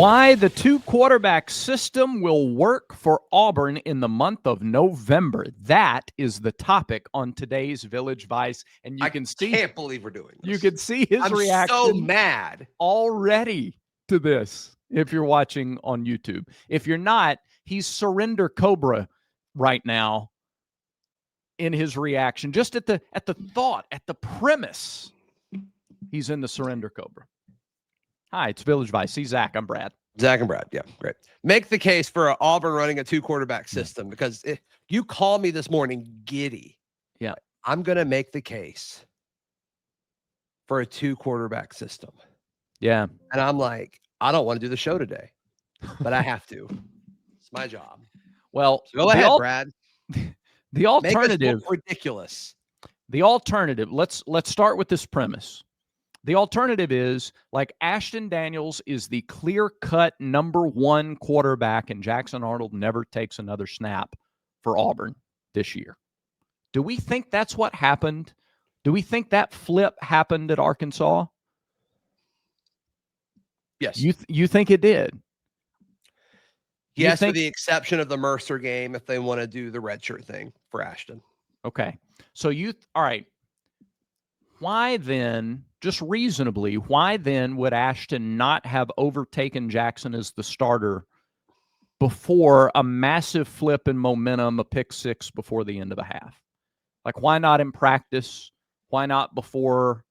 Why the two-quarterback system will work for Auburn in the month of November. That is the topic on today's Village Vice. And I can't believe we're doing this. You can see his reaction. I'm so mad already to this if you're watching on YouTube. If you're not, he's Surrender Cobra right now in his reaction. Just at the thought, at the premise, he's in the Surrender Cobra. Hi, it's Village Vice. See Zach. I'm Brad. Zach and Brad. Yeah, great. Make the case for Auburn running a two-quarterback system because if you call me this morning giddy. Yeah. I'm going to make the case for a two-quarterback system. Yeah. And I'm like, I don't want to do the show today, but I have to. It's my job. Well, so go ahead, Brad. The alternative. Make us look ridiculous. The alternative. Let's start with this premise. The alternative is, like, Ashton Daniels is the clear-cut #1 quarterback, and Jackson Arnold never takes another snap for Auburn this year. Do we think that's what happened? Do we think that flip happened at Arkansas? Yes. You think it did? Yes, with the exception of the Mercer game, if they want to do the redshirt thing for Ashton. Okay. So all right. Why then, just reasonably, why then would Ashton not have overtaken Jackson as the starter before a massive flip in momentum, a pick six before the end of a half? Like, why not in practice? Why not before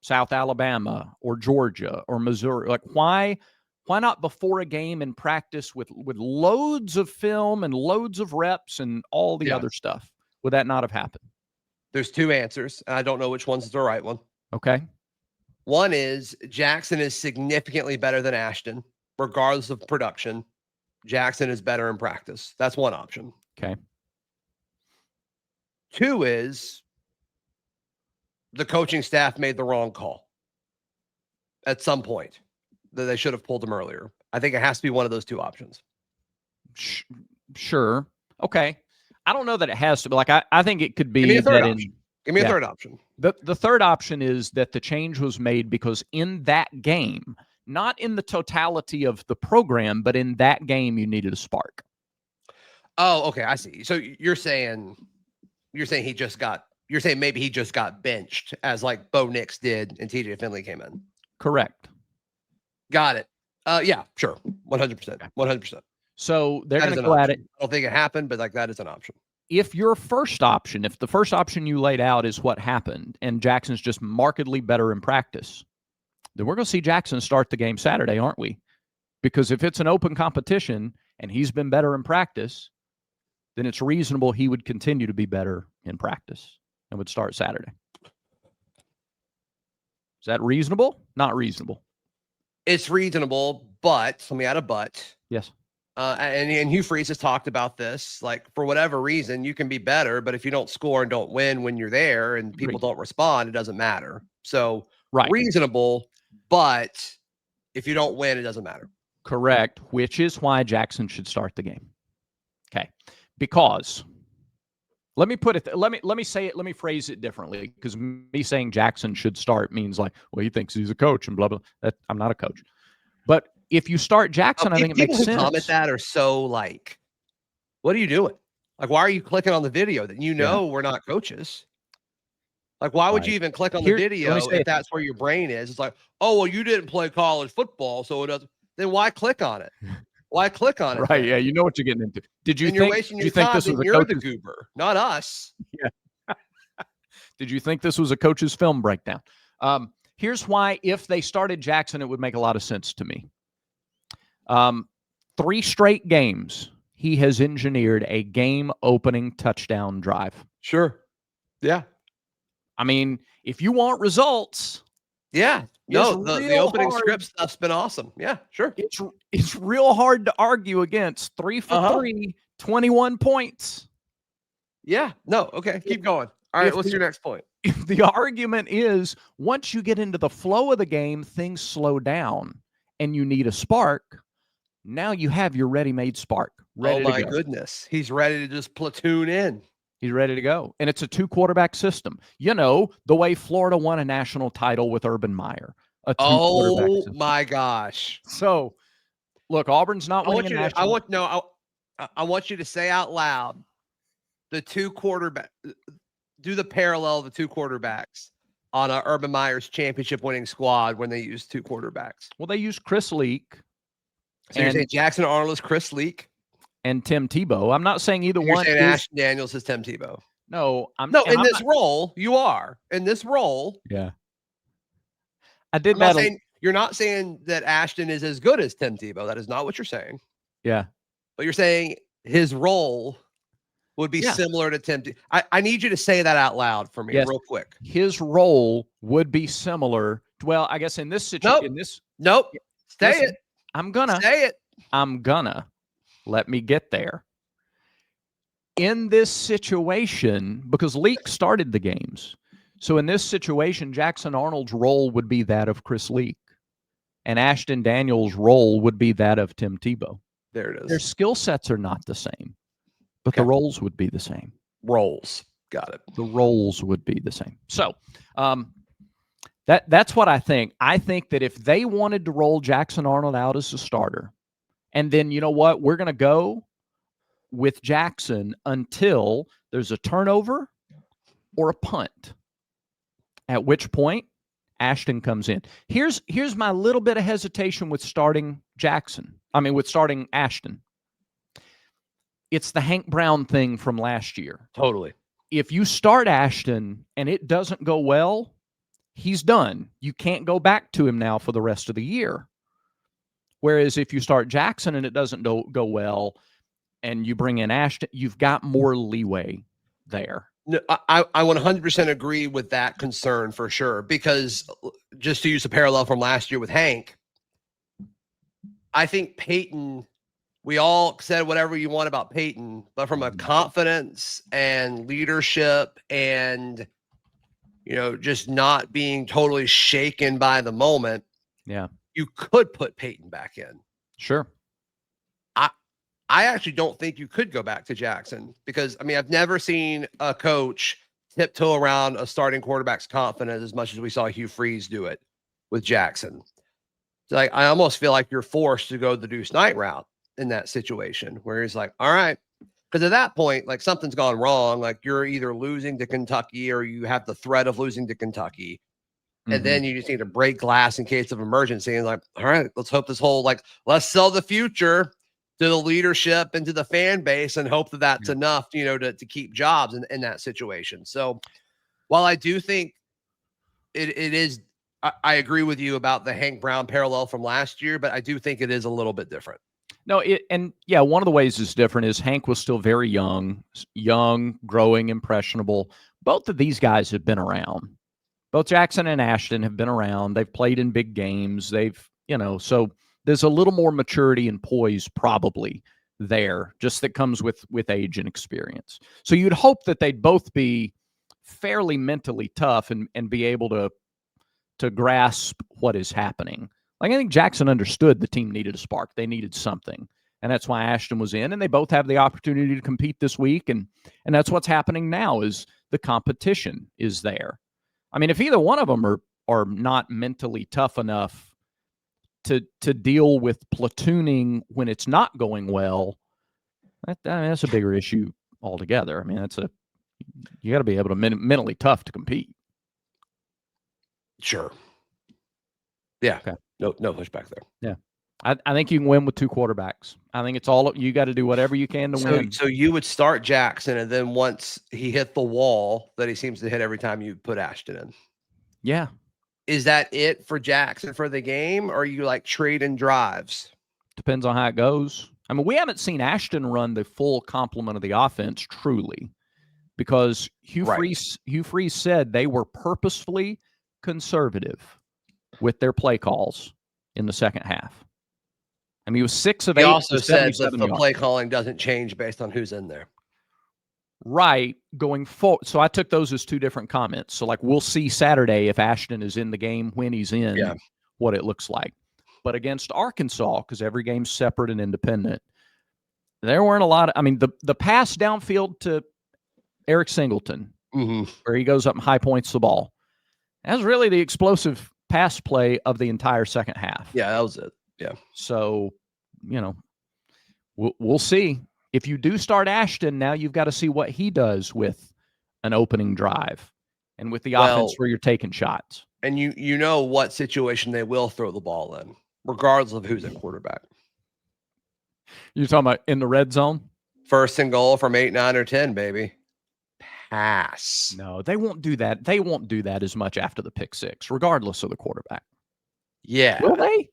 South Alabama or Georgia or Missouri? Like, why not before a game in practice with loads of film and loads of reps and all the other stuff? Would that not have happened? There's two answers, and I don't know which one's the right one. Okay. One is Jackson is significantly better than Ashton, regardless of production. Jackson is better in practice. That's one option. Okay. Two is the coaching staff made the wrong call at some point that they should have pulled him earlier. I think it has to be one of those two options. Sure. Okay. I don't know that it has to be. Like, I think it could be. Give me a third option. Give me a third option. The third option is that the change was made because in that game, not in the totality of the program, but in that game, you needed a spark. Oh, okay. I see. So you're saying maybe he just got benched as like Bo Nix did and TJ Finley came in. Correct. Got it. Yeah, sure. 100%. 100%. So they're going to go at it. I don't think it happened, but like that is an option. If the first option you laid out is what happened and Jackson's just markedly better in practice, then we're going to see Jackson start the game Saturday, aren't we? Because if it's an open competition and he's been better in practice, then it's reasonable he would continue to be better in practice and would start Saturday. Is that reasonable? Not reasonable. It's reasonable, but let me add a but. Yes. And Hugh Freeze has talked about this. Like, for whatever reason, you can be better, but if you don't score and don't win when you're there and people don't respond, it doesn't matter. So reasonable, but if you don't win, it doesn't matter. Correct, which is why Jackson should start the game. Okay, because let me put it. Let me say it. Let me phrase it differently. Because me saying Jackson should start means like, well, he thinks he's a coach and blah blah. I'm not a coach, but if you start Jackson, I think it makes sense. People who comment that are so like, what are you doing? Like, why are you clicking on the video that we're not coaches? Like, why would you even click on the video if that's where your brain is? It's like, oh, well, you didn't play college football, so it doesn't. Then why click on it? Why click on it? Right, yeah, you know what you're getting into. Did you think this was you're the goober, not us? Yeah. Did you think this was a coach's film breakdown? Here's why, if they started Jackson, it would make a lot of sense to me. 3 straight games, he has engineered a game-opening touchdown drive. Sure. Yeah. I mean, if you want results. Yeah. No, the opening script stuff's been awesome. Yeah, sure. It's real hard to argue against. 3 for 3, 21 points. Yeah. No, okay. Keep going. All right, what's your next point? If the argument is once you get into the flow of the game, things slow down and you need a spark, now you have your ready-made spark. Oh, my goodness. He's ready to just platoon in. He's ready to go. And it's a 2-quarterback system. You know, the way Florida won a national title with Urban Meyer. Oh, my gosh. So Look, Auburn's not winning a national. I want you to say out loud the two quarterback. Do the parallel of the two quarterbacks on a Urban Meyer's championship winning squad when they use two quarterbacks. Well, they used Chris Leak. So you're saying Jackson Arnold is Chris Leak and Tim Tebow. I'm not saying either one. You're saying Ashton Daniels is Tim Tebow. No, in this role, you are in this role. Yeah, I did that. You're not saying that Ashton is as good as Tim Tebow. That is not what you're saying. Yeah, but you're saying his role would be similar to Tim. I need you to say that out loud for me, real quick. His role would be similar. Well, I guess in this situation, nope. Say it. I'm gonna say it. I'm gonna let me get there. In this situation, because Leak started the games, so in this situation, Jackson Arnold's role would be that of Chris Leak, and Ashton Daniels' role would be that of Tim Tebow. There it is. Their skill sets are not the same, but the roles would be the same. Roles. Got it. The roles would be the same. So that's what I think. I think that if they wanted to roll Jackson Arnold out as a starter, and then, you know what, we're going to go with Jackson until there's a turnover or a punt, at which point Ashton comes in. Here's my little bit of hesitation with starting with starting Ashton. It's the Hank Brown thing from last year. Totally. If you start Ashton and it doesn't go well, he's done. You can't go back to him now for the rest of the year. Whereas if you start Jackson and it doesn't go well and you bring in Ashton, you've got more leeway there. No, I 100% agree with that concern for sure, because just to use a parallel from last year with Hank, I think Peyton, we all said whatever you want about Peyton, but from a confidence and leadership and, just not being totally shaken by the moment. Yeah. You could put Peyton back in. Sure. I actually don't think you could go back to Jackson because, I've never seen a coach tiptoe around a starting quarterback's confidence as much as we saw Hugh Freeze do it with Jackson. So I almost feel like you're forced to go the Deuce Knight route in that situation where he's like, all right, because at that point, like something's gone wrong. Like you're either losing to Kentucky or you have the threat of losing to Kentucky. And then you just need to break glass in case of emergency. And like, all right, let's hope this whole, let's sell the future to the leadership and to the fan base and hope that that's enough, to keep jobs in that situation. So while I do think it is, I agree with you about the Hank Brown parallel from last year, but I do think it is a little bit different. No, one of the ways it's different is Hank was still very young, growing, impressionable. Both of these guys have been around. Both Jackson and Ashton have been around. They've played in big games. So there's a little more maturity and poise probably there, just that comes with age and experience. So you'd hope that they'd both be fairly mentally tough and be able to grasp what is happening. Like, I think Jackson understood the team needed a spark. They needed something. And that's why Ashton was in, and they both have the opportunity to compete this week. And that's what's happening now is the competition is there. If either one of them are not mentally tough enough to deal with platooning when it's not going well, that's a bigger issue altogether. You got to be able to mentally tough to compete. Sure. Yeah. Okay. No pushback there. Yeah. I think you can win with two quarterbacks. I think it's all you got to do whatever you can to win. So you would start Jackson, and then once he hit the wall that he seems to hit every time you put Ashton in. Yeah. Is that it for Jackson for the game, or are you trading drives? Depends on how it goes. We haven't seen Ashton run the full complement of the offense truly, because Hugh Freeze said they were purposefully conservative with their play calls in the second half. He was 6 of 8. He also said that the play calling doesn't change based on who's in there. Right, going forward. So I took those as two different comments. So we'll see Saturday if Ashton is in the game, when he's in, what it looks like. But against Arkansas, because every game's separate and independent, there weren't a lot of, the pass downfield to Eric Singleton, where he goes up and high points the ball. That was really the explosive pass play of the entire second half. Yeah, that was it. Yeah. So you know, we'll see. If you do start Ashton, now you've got to see what he does with an opening drive and with the offense where you're taking shots. And you know what situation they will throw the ball in, regardless of who's at quarterback. You're talking about in the red zone? 1st and goal from 8, 9, or 10, baby. Pass. No, they won't do that. They won't do that as much after the pick 6, regardless of the quarterback. Yeah. Will they?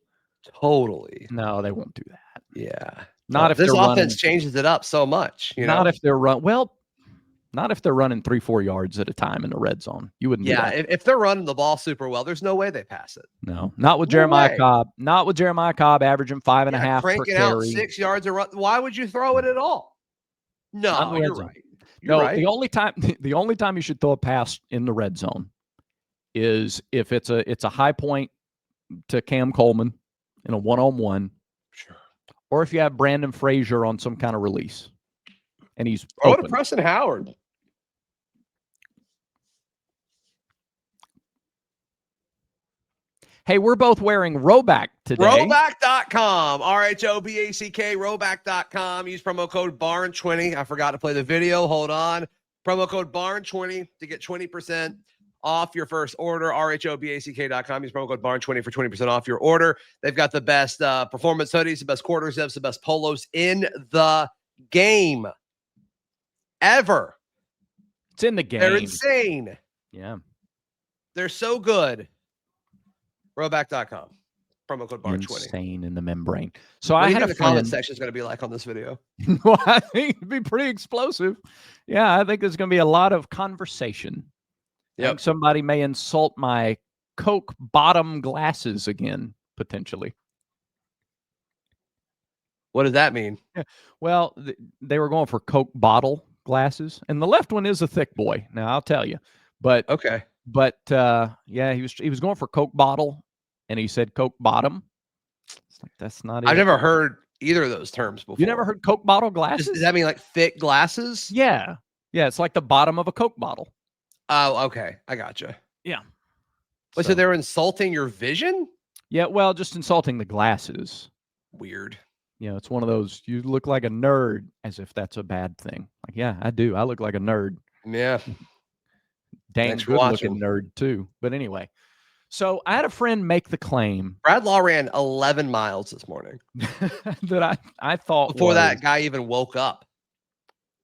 Totally. No, they won't do that. Yeah. Not if this they're offense running, changes it up so much. Not if they're not if they're running 3-4 yards at a time in the red zone. You wouldn't do that. If they're running the ball super well, there's no way they pass it. No, not with Jeremiah Cobb. Not with Jeremiah Cobb averaging 5.5 cranking per out carry. 6 yards a run. Why would you throw it at all? No, you're right. Right. The only time you should throw a pass in the red zone is if it's a high point to Cam Coleman in a 1-on-1. Sure. Or if you have Brandon Frazier on some kind of release and he's throw to Preston Howard. Hey, we're both wearing Roback today. Roback.com. RHOBACK, Roback.com. Use promo code BARN20. I forgot to play the video. Hold on. Promo code BARN20 to get 20% off your first order. RHOBACK.com. Use promo code BARN20 for 20% off your order. They've got the best performance hoodies, the best quarter zips, the best polos in the game ever. It's in the game. They're insane. Yeah. They're so good. Roback.com. Promo code BARN20. Insane in the membrane. So what I had the comment section is going to be like on this video. Well, I think it'd be pretty explosive. Yeah, I think there's going to be a lot of conversation. I think somebody may insult my Coke bottom glasses again, potentially. What does that mean? Yeah. Well, they were going for Coke bottle glasses, and the left one is a thick boy. Now I'll tell you, but okay. But yeah, he was going for Coke bottle, and he said Coke bottom. It's like that's not it. I've never heard either of those terms before. You never heard Coke bottle glasses? Does that mean like thick glasses? Yeah, it's like the bottom of a Coke bottle. Oh, okay, I gotcha. Yeah. Wait, so they're insulting your vision? Yeah, well, just insulting the glasses. Weird. It's one of those, you look like a nerd, as if that's a bad thing. Like, yeah, I do. I look like a nerd. Yeah. Dang good looking nerd too. But anyway, so I had a friend make the claim. Brad Law ran 11 miles this morning. that I thought before that guy even woke up.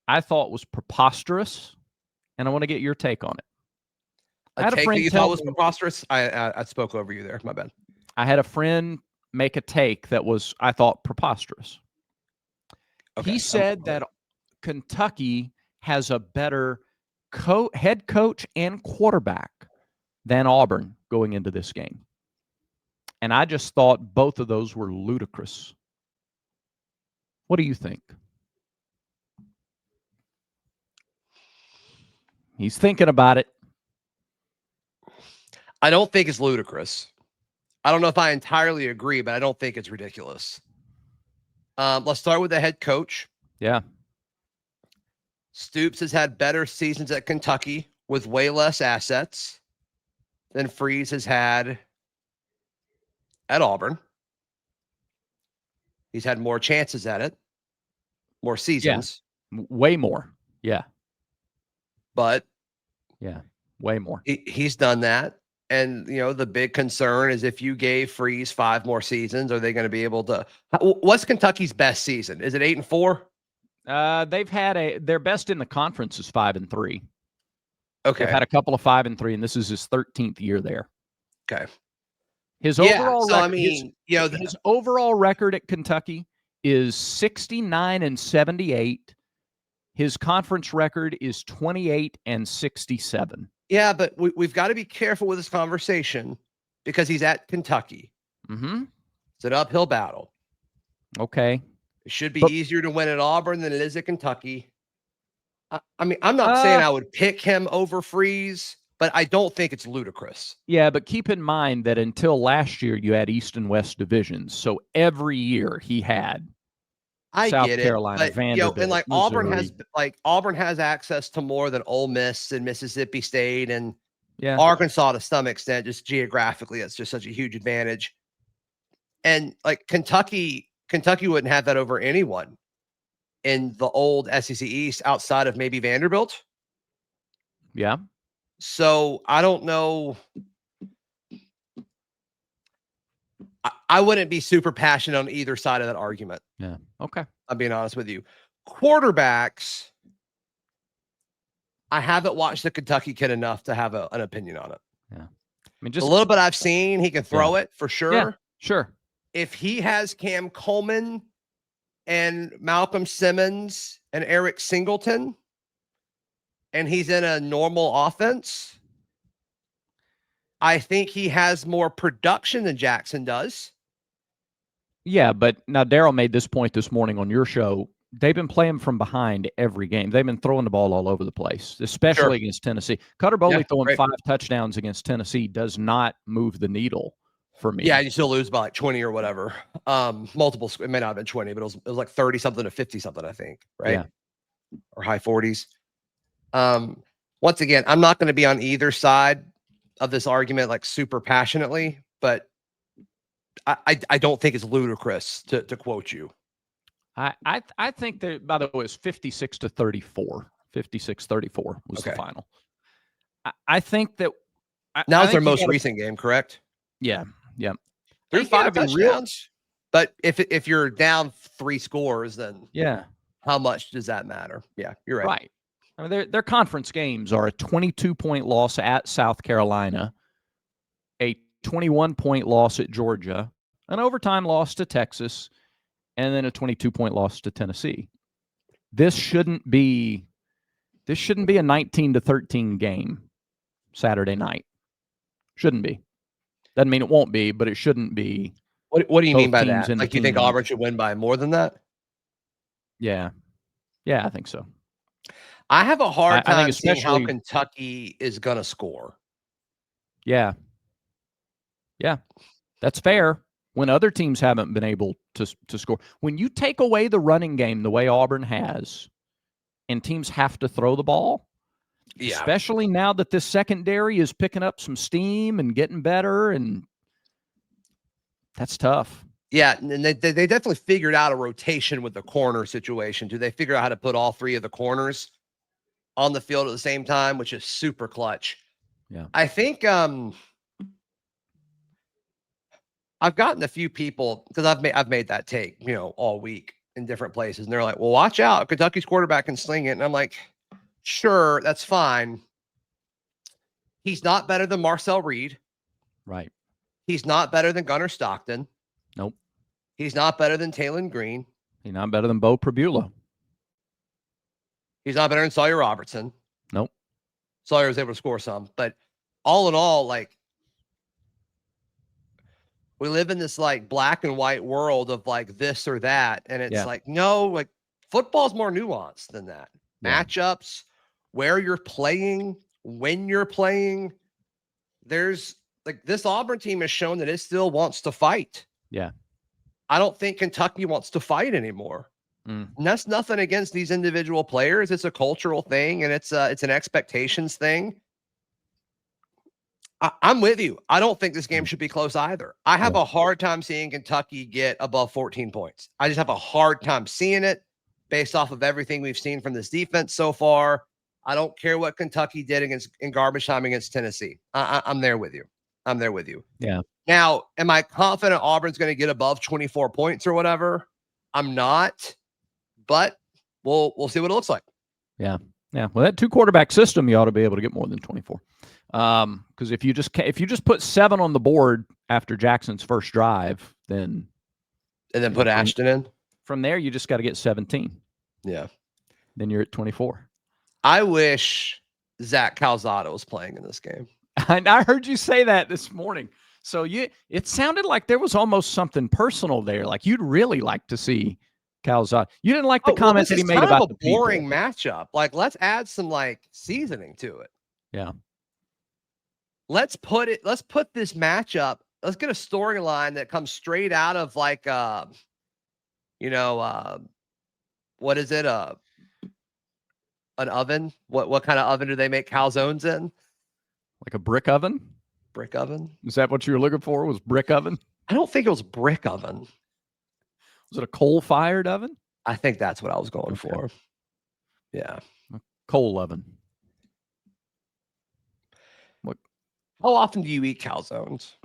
I thought was preposterous, and I want to get your take on it. I had a friend that you thought was preposterous. I spoke over you there. My bad. I had a friend make a take that was, I thought, preposterous. Okay, he said that Kentucky has a better head coach and quarterback than Auburn going into this game. And I just thought both of those were ludicrous. What do you think? He's thinking about it. I don't think it's ludicrous. I don't know if I entirely agree, but I don't think it's ridiculous. Let's start with the head coach. Yeah. Stoops has had better seasons at Kentucky with way less assets than Freeze has had at Auburn. He's had more chances at it, more seasons. Yeah. Way more. Yeah. But yeah, way more. He's done that. And, the big concern is if you gave Freeze 5 more seasons, are they going to be able to? What's Kentucky's best season? Is it 8-4? They've had their best in the conference is 5-3. Okay. They've had a couple of 5-3, and this is his 13th year there. Okay. His overall record, his overall record at Kentucky is 69-78. His conference record is 28-67. Yeah, but we've got to be careful with this conversation because he's at Kentucky. Mm-hmm. It's an uphill battle. Okay. It should be easier to win at Auburn than it is at Kentucky. I mean, I'm not saying I would pick him over Freeze, but I don't think it's ludicrous. Yeah, but keep in mind that until last year, you had East and West divisions. So every year he had South Carolina, Vanderbilt, and Missouri. Auburn has access to more than Ole Miss and Mississippi State and Arkansas to some extent, just geographically. It's just such a huge advantage. And Kentucky Kentucky wouldn't have that over anyone in the old SEC East outside of maybe Vanderbilt. Yeah. So I don't know. I wouldn't be super passionate on either side of that argument. Yeah. Okay. I'm being honest with you. Quarterbacks, I haven't watched the Kentucky kid enough to have an opinion on it. Yeah. I mean, just a little bit I've seen, he can throw it for sure. Yeah, sure. If he has Cam Coleman and Malcolm Simmons and Eric Singleton, and he's in a normal offense, I think he has more production than Jackson does. Yeah, but now Daryl made this point this morning on your show. They've been playing from behind every game. They've been throwing the ball all over the place, especially against Tennessee. Cutter Boley throwing 5 touchdowns against Tennessee does not move the needle for me. Yeah, you still lose by like 20 or whatever. Multiple, it may not have been 20, but it was like 30 something to 50 something, I think, right? Yeah. Or high 40s. Once again, I'm not going to be on either side of this argument like super passionately, but I don't think it's ludicrous to quote you. I think that, by the way, it's 56-34. 56-34 was the final. I think that now it's their most recent game, correct? Yeah, yeah. There's 5 touchdowns, but if you're down 3 scores, then how much does that matter? Yeah, you're right. Right. I mean, their conference games are a 22-point loss at South Carolina, a 21-point loss at Georgia, an overtime loss to Texas, and then a 22-point loss to Tennessee. This shouldn't be a 19-13 game Saturday night. Shouldn't be. Doesn't mean it won't be, but it shouldn't be. What do you mean by that? Like, you think Auburn should win by more than that? Yeah. Yeah, I think so. I have a hard time seeing how Kentucky is going to score. Yeah. Yeah. That's fair. When other teams haven't been able to score. When you take away the running game the way Auburn has, and teams have to throw the ball, especially now that this secondary is picking up some steam and getting better, and that's tough. Yeah, and they definitely figured out a rotation with the corner situation. Do they figure out how to put all 3 of the corners on the field at the same time, which is super clutch? Yeah. I think I've gotten a few people, because I've made that take, all week in different places, and they're like, "Well, watch out, Kentucky's quarterback can sling it." And I'm like, "Sure, that's fine. He's not better than Marcel Reed. Right. He's not better than Gunnar Stockton. Nope. He's not better than Talon Green. He's not better than Bo Prabula. He's not better than Sawyer Robertson. Nope. Sawyer was able to score some, but all in all, like, we live in this like black and white world of like this or that. And it's like, no, like, football's more nuanced than that. Matchups, where you're playing, when you're playing. There's like, this Auburn team has shown that it still wants to fight. Yeah. I don't think Kentucky wants to fight anymore. And that's nothing against these individual players. It's a cultural thing, and it's an expectations thing. I'm with you. I don't think this game should be close either. I have a hard time seeing Kentucky get above 14 points. I just have a hard time seeing it based off of everything we've seen from this defense so far. I don't care what Kentucky did in garbage time against Tennessee. I'm there with you. I'm there with you. Yeah. Now, am I confident Auburn's going to get above 24 points or whatever? I'm not, but we'll see what it looks like. Yeah. Yeah. Well, that 2-quarterback system, you ought to be able to get more than 24. Because if you just put 7 on the board after Jackson's first drive, then put Ashton in. From there, you just got to get 17. Yeah. Then you're at 24. I wish Zach Calzada was playing in this game. I heard you say that this morning. So it sounded like there was almost something personal there. Like, you'd really like to see Calzada. You didn't like the comment that he made about the boring matchup. Like, let's add some like seasoning to it. Yeah. Let's put this matchup. Let's get a storyline that comes straight out of like, what is it? An oven? What kind of oven do they make calzones in? Like a brick oven? Brick oven? Is that what you were looking for? Was brick oven? I don't think it was brick oven. Was it a coal-fired oven? I think that's what I was going for. Yeah. A coal oven. What? How often do you eat calzones?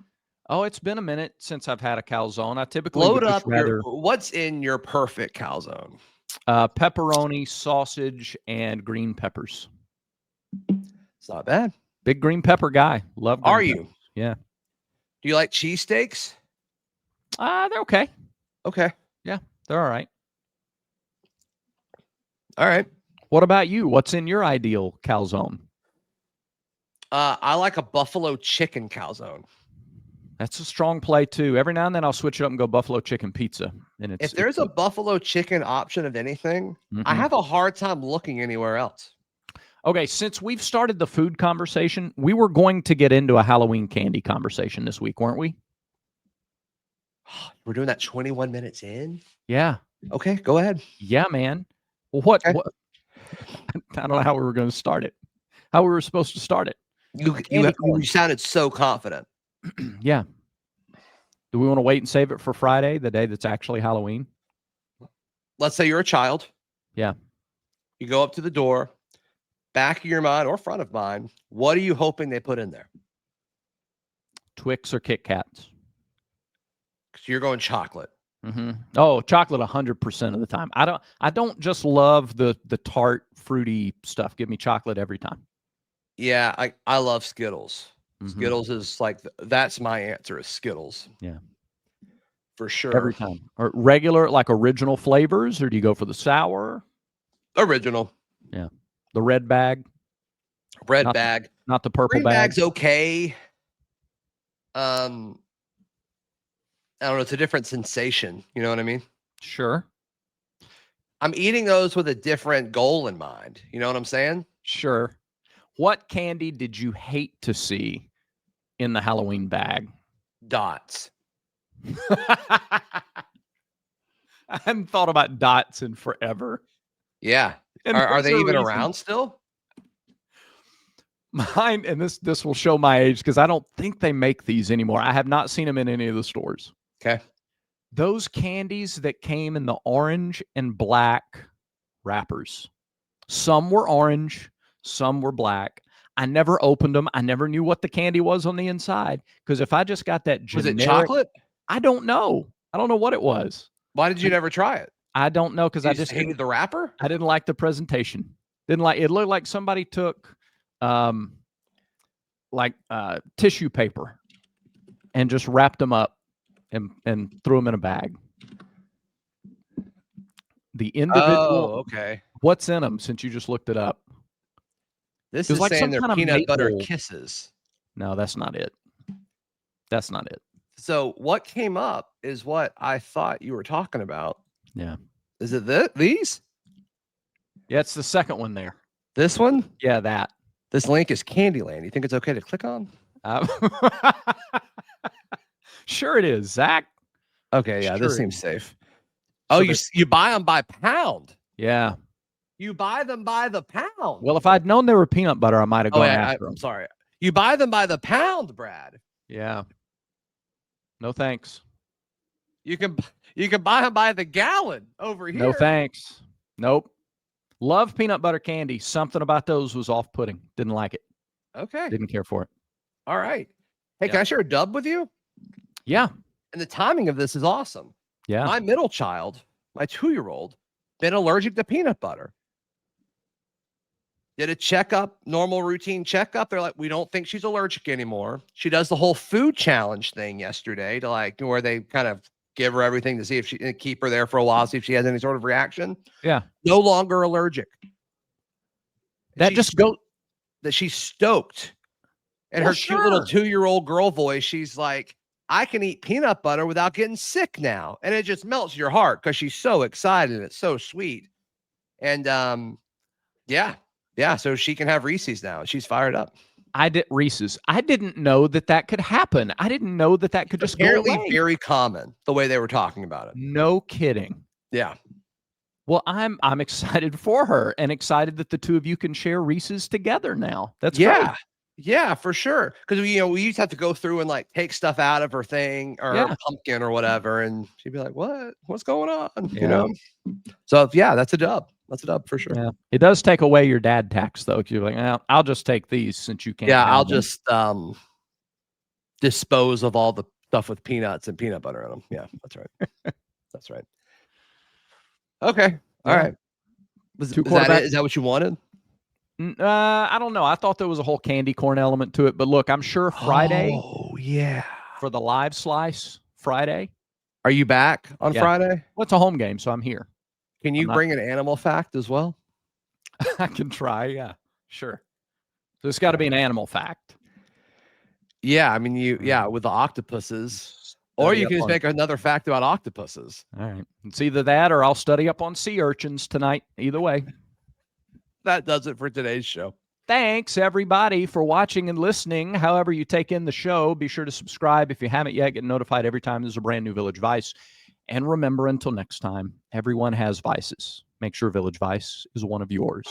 Oh, it's been a minute since I've had a calzone. I typically Load would up just rather what's in your perfect calzone? pepperoni, sausage, and green peppers. It's not bad. Big green pepper guy. Love green Are peppers. you? Yeah. Do you like cheesesteaks? They're okay. Okay. Yeah, they're all right. All right. What about you? What's in your ideal calzone? I like a buffalo chicken calzone. That's a strong play too. Every now and then I'll switch it up and go buffalo chicken pizza. And if there's a buffalo chicken option of anything, I Mhm. have a hard time looking anywhere else. Okay, since we've started the food conversation, we were going to get into a Halloween candy conversation this week, weren't we? We're doing that 21 minutes in? Yeah. Okay, go ahead. Yeah, man. Well, what Okay. I don't know how we were going to start it. How we were supposed to start it. You sounded so confident. Yeah. Do we want to wait and save it for Friday, the day that's actually Halloween? Let's say you're a child. Yeah. You go up to the door, back of your mind or front of mind. What are you hoping they put in there? Twix or Kit Kats? Because you're going chocolate. Mm-hmm. Oh, chocolate 100% of the time. I don't just love the tart, fruity stuff. Give me chocolate every time. Yeah, I love Skittles. Mhm. Skittles is like that's my answer is Skittles. Yeah. For sure. Every time. Or regular, like original flavors, or do you go for the sour? Original. Yeah. The red bag. Red bag. Not the purple Green bag. bag's okay. I don't know. It's a different sensation. You know what I mean? Sure. I'm eating those with a different goal in mind. You know what I'm saying? Sure. What candy did you hate to see in the Halloween bag? Dots. I hadn't thought about dots in forever. Yeah. And Are they even reason. around still? Mine, and this will show my age because I don't think they make these anymore. I have not seen them in any of the stores. Okay. Those candies that came in the orange and black wrappers. Some were orange, some were black. I never opened them. I never knew what the candy was on the inside because if I just got that generic, was it chocolate? I don't know. I don't know what it was. Why did you never try it? I don't know because I just hated the wrapper. I didn't like the presentation. Didn't like it. Looked like somebody took tissue paper and just wrapped them up and threw them in a bag. The individual. Oh, okay. What's in them? Since you just looked it up. This is like saying they're peanut butter kisses. No, that's not it. That's not it. So what came up is what I thought you were talking about. Yeah. Is it these? Yeah, it's the second one there. This one? Yeah, that. This link is Candyland. You think it's okay to click on? Sure it is, Zach. Okay, yeah, Sure this seems safe. Oh, you buy them by pound. Yeah. You buy them by the pound. Well, if I'd known they were peanut butter, I might have gone after them. I'm sorry. You buy them by the pound, Brad. Yeah. No thanks. You can buy them by the gallon over here. No thanks. Nope. Love peanut butter candy. Something about those was off-putting. Didn't like it. Okay. Didn't care for it. All right. Hey, can I share a dub with you? Yeah. And the timing of this is awesome. Yeah. My middle child, my 2-year-old, been allergic to peanut butter. Did a checkup, normal routine checkup. They're like, we don't think she's allergic anymore. She does the whole food challenge thing yesterday to where they kind of give her everything to see if she keep her there for a while, see if she has any sort of reaction. Yeah. No longer allergic. That just go that she's stoked. And her cute little 2-year-old girl voice, she's like, I can eat peanut butter without getting sick now. And it just melts your heart because she's so excited. It's so sweet. And yeah, so she can have Reese's now. She's fired up. Reese's. I didn't know that could happen. I didn't know that could just apparently go away. Very common the way they were talking about it. No kidding. Yeah. Well, I'm excited for her and excited that the two of you can share Reese's together now. That's great. Yeah, for sure. Because we used to have to go through and like take stuff out of her thing or her pumpkin or whatever, and she'd be like, "What? What's going on?" You know. So yeah, that's a dub. That's a dub for sure. Yeah, it does take away your dad tax though. You're like, well, I'll just take these since you can't. Yeah, I'll just dispose of all the stuff with peanuts and peanut butter in them. Yeah, that's right. That's right. Okay. All right. Is that it? Is that what you wanted? I don't know. I thought there was a whole candy corn element to it, but look, I'm sure Friday. Oh yeah. For the live slice Friday. Are you back on Friday? Well, it's a home game, so I'm here. Can you bring an animal fact as well? I can try. Yeah, sure. So it's got to be an animal fact. Yeah, I mean, with the octopuses, or you can just make another fact about octopuses. All right. It's either that or I'll study up on sea urchins tonight. Either way. That does it for today's show. Thanks, everybody, for watching and listening. However you take in the show, be sure to subscribe if you haven't yet. Get notified every time there's a brand new Village Vice. And remember, until next time, everyone has vices. Make sure Village Vice is one of yours.